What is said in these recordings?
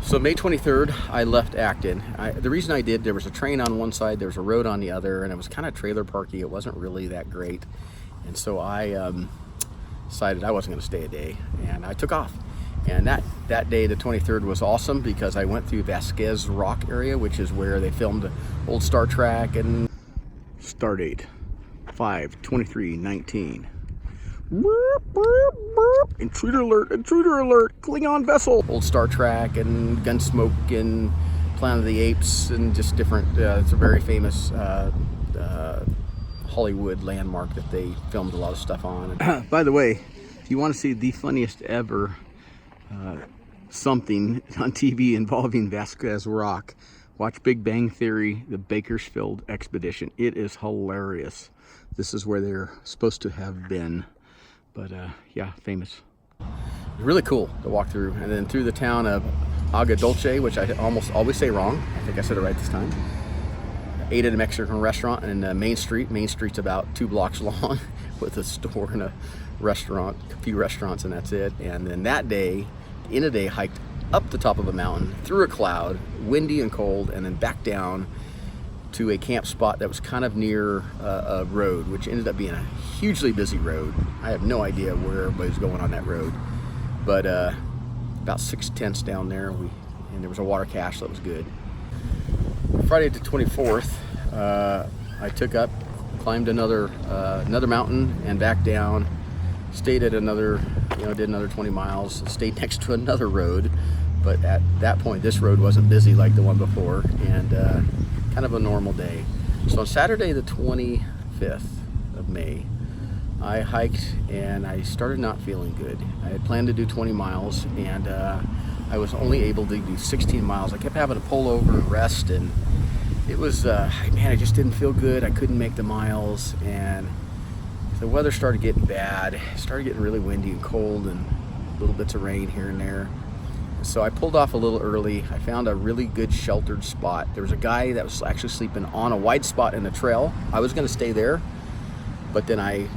So May 23rd, I left Acton. The reason I did, there was a train on one side, there was a road on the other, and it was kind of trailer parky. It wasn't really that great. And so I decided I wasn't going to stay a day, and I took off. And that day, the 23rd, was awesome because I went through Vasquez Rock area, which is where they filmed old Star Trek. And start date 5/23/19. Intruder alert, intruder alert, Klingon vessel. Old Star Trek and Gunsmoke and Planet of the Apes and just different, it's a very famous Hollywood landmark that they filmed a lot of stuff on. By the way, if you want to see the funniest ever something on TV involving Vasquez Rock, watch Big Bang Theory, the Bakersfield Expedition. It is hilarious. This is where they're supposed to have been. But yeah, famous. Really cool to walk through. And then through the town of Agua Dulce, which I almost always say wrong. I think I said it right this time. Ate at a Mexican restaurant in Main Street. Main Street's about 2 blocks long with a store and a restaurant, a few restaurants, and that's it. And then that day, in a day, hiked up the top of a mountain, through a cloud, windy and cold, and then back down to a camp spot that was kind of near a road, which ended up being a hugely busy road. I have no idea where everybody was going on that road, but about 6 tents down there, and there was a water cache, so that was good. Friday the 24th, I took up, climbed another mountain and back down, stayed at another, did another 20 miles, stayed next to another road, but at that point this road wasn't busy like the one before, and kind of a normal day. So on Saturday the 25th of May, I hiked and I started not feeling good. I had planned to do 20 miles and I was only able to do 16 miles. I kept having to pull over and rest, and it was, man, I just didn't feel good. I couldn't make the miles, and the weather started getting bad. It started getting really windy and cold and little bits of rain here and there. So I pulled off a little early. I found a really good sheltered spot. There was a guy that was actually sleeping on a wide spot in the trail. I was going to stay there, but then I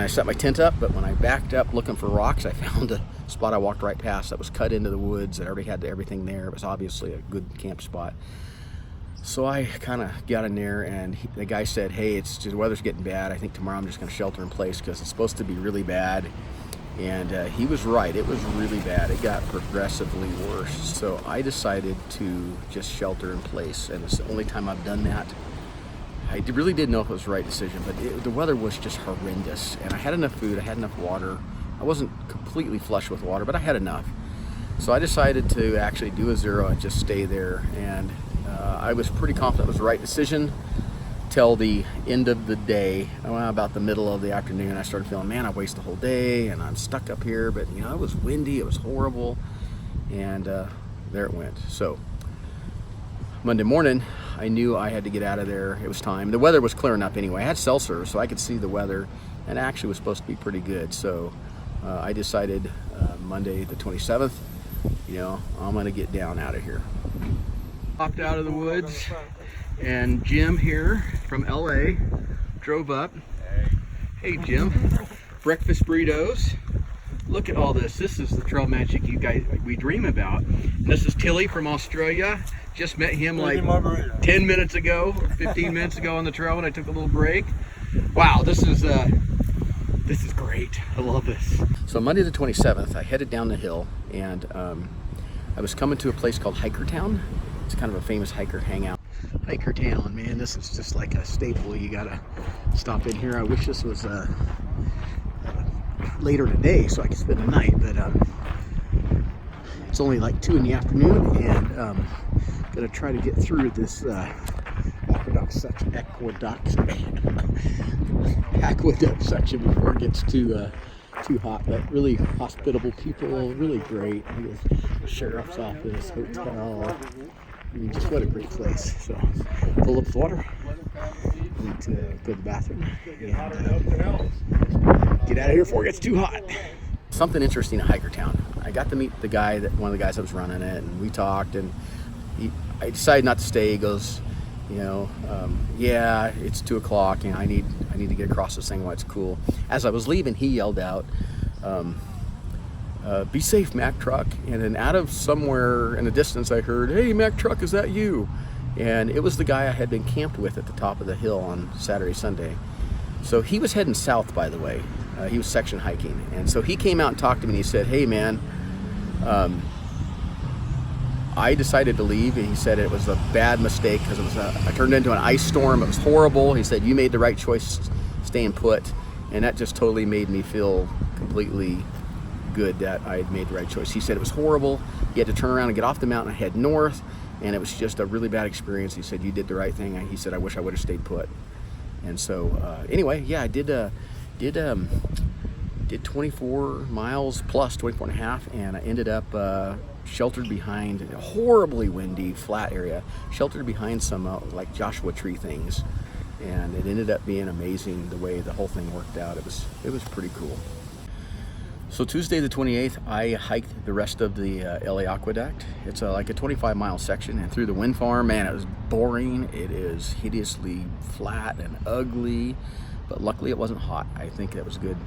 set my tent up, but when I backed up looking for rocks, I found a spot I walked right past that was cut into the woods that already had everything there. It was obviously a good camp spot. So I kind of got in there, and the guy said, hey, it's just, the weather's getting bad. I think tomorrow I'm just going to shelter in place because it's supposed to be really bad. And he was right. It was really bad. It got progressively worse. So I decided to just shelter in place, and it's the only time I've done that. I really didn't know if it was the right decision, but the weather was just horrendous, and I had enough food, I had enough water. I wasn't completely flush with water, but I had enough. So I decided to actually do a zero and just stay there, and I was pretty confident it was the right decision till the end of the day. About the middle of the afternoon, I started feeling, man, I wasted the whole day, and I'm stuck up here, but it was windy, it was horrible, and there it went. So Monday morning, I knew I had to get out of there. It was time. The weather was clearing up anyway. I had cell service, so I could see the weather, and it actually was supposed to be pretty good. So I decided Monday the 27th, I'm gonna get down out of here. Hopped out of the woods, and Jim here from LA drove up. Hey Jim, breakfast burritos. Look at all this. This is the trail magic we dream about. And this is Tilly from Australia. Just met him like 10 minutes ago, 15 minutes ago on the trail when I took a little break. Wow, this is great. I love this. So Monday the 27th, I headed down the hill, and I was coming to a place called Hikertown. It's kind of a famous hiker hangout. Hikertown, man, this is just like a staple. You gotta stop in here. I wish this was later today so I could spend the night, but it's only like 2 in the afternoon, and gonna try to get through this aqueduct section before it gets too hot. But really hospitable people, really great. The sheriff's office, hotel. I mean, just what a great place. So full of water. Need to go to the bathroom and get out of here before it gets too hot. Something interesting at Hikertown. I got to meet one of the guys that was running it, and we talked, and I decided not to stay. He goes, yeah, it's 2 o'clock, I need to get across this thing while it's cool. As I was leaving, he yelled out, be safe, Mac Truck. And then out of somewhere in the distance, I heard, hey, Mac Truck, is that you? And it was the guy I had been camped with at the top of the hill on Saturday, Sunday. So he was heading south, by the way. He was section hiking. And so he came out and talked to me, and he said, hey, man, I decided to leave. And he said it was a bad mistake because I turned into an ice storm. It was horrible. He said, you made the right choice staying put. And that just totally made me feel completely good that I had made the right choice. He said it was horrible. You had to turn around and get off the mountain and head north. And it was just a really bad experience. He said, you did the right thing. He said, I wish I would have stayed put. And so anyway, yeah, I did 24 miles plus 24 and a half, and I ended up sheltered behind a horribly windy flat area, sheltered behind some like Joshua tree things, and it ended up being amazing the way the whole thing worked out. It was pretty cool. So Tuesday the 28th, I hiked the rest of the LA Aqueduct. It's like a 25-mile section, and through the wind farm, man, it was boring. It is hideously flat and ugly, but luckily it wasn't hot. I think that was good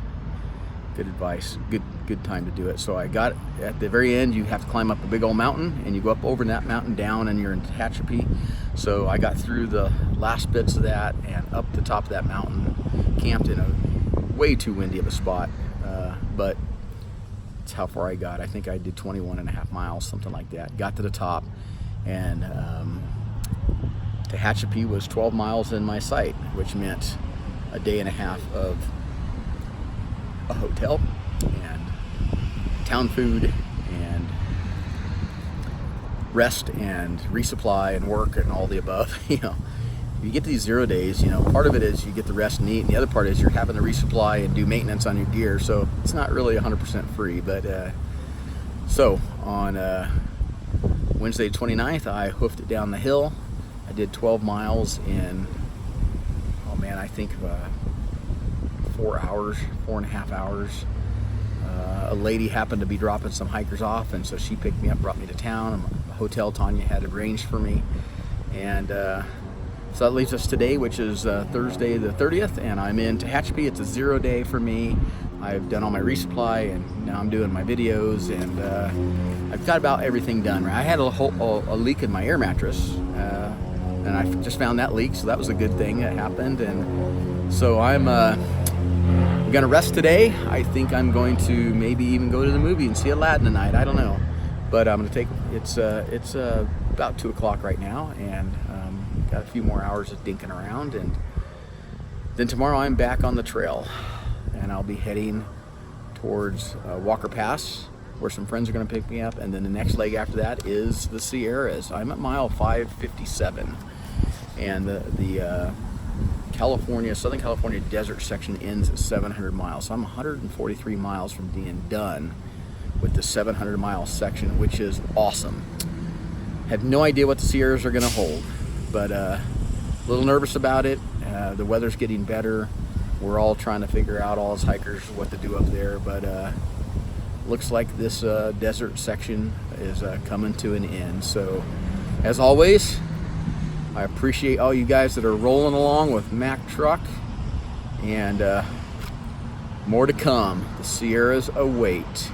advice, good time to do it. So I got, at the very end, you have to climb up a big old mountain, and you go up over that mountain down, and you're in Tehachapi. So I got through the last bits of that and up the top of that mountain, camped in a way too windy of a spot, but it's how far I got. I think I did 21 and a half miles, something like that. Got to the top, and Tehachapi was 12 miles in my sight, which meant a day and a half of a hotel and town food and rest and resupply and work and all the above. You know, you get these 0 days, you know, part of it is you get the rest and eat, and the other part is you're having to resupply and do maintenance on your gear, so it's not really 100% free. But so on Wednesday the 29th, I hoofed it down the hill. I did 12 miles in, oh man, I think 4.5 hours. A lady happened to be dropping some hikers off, and so she picked me up, brought me to town. A hotel Tanya had arranged for me, and so that leaves us today, which is Thursday the 30th, and I'm in Tehachapi. It's a 0 day for me. I've done all my resupply, and now I'm doing my videos, and I've got about everything done. I had a leak in my air mattress, and I just found that leak, so that was a good thing that happened. And so I'm gonna rest today. I think I'm going to maybe even go to the movie and see Aladdin tonight. I don't know, but I'm gonna take. It's about 2 o'clock right now, and got a few more hours of dinking around, and then tomorrow I'm back on the trail, and I'll be heading towards Walker Pass, where some friends are going to pick me up, and then the next leg after that is the Sierras. I'm at mile 557, and the Southern California desert section ends at 700 miles. So I'm 143 miles from being done with the 700-mile section, which is awesome. Have no idea what the Sierras are going to hold, but a little nervous about it. The weather's getting better. We're all trying to figure out, all as hikers, what to do up there, but looks like this desert section is coming to an end. So as always, I appreciate all you guys that are rolling along with Mac Truck, and more to come. The Sierras await.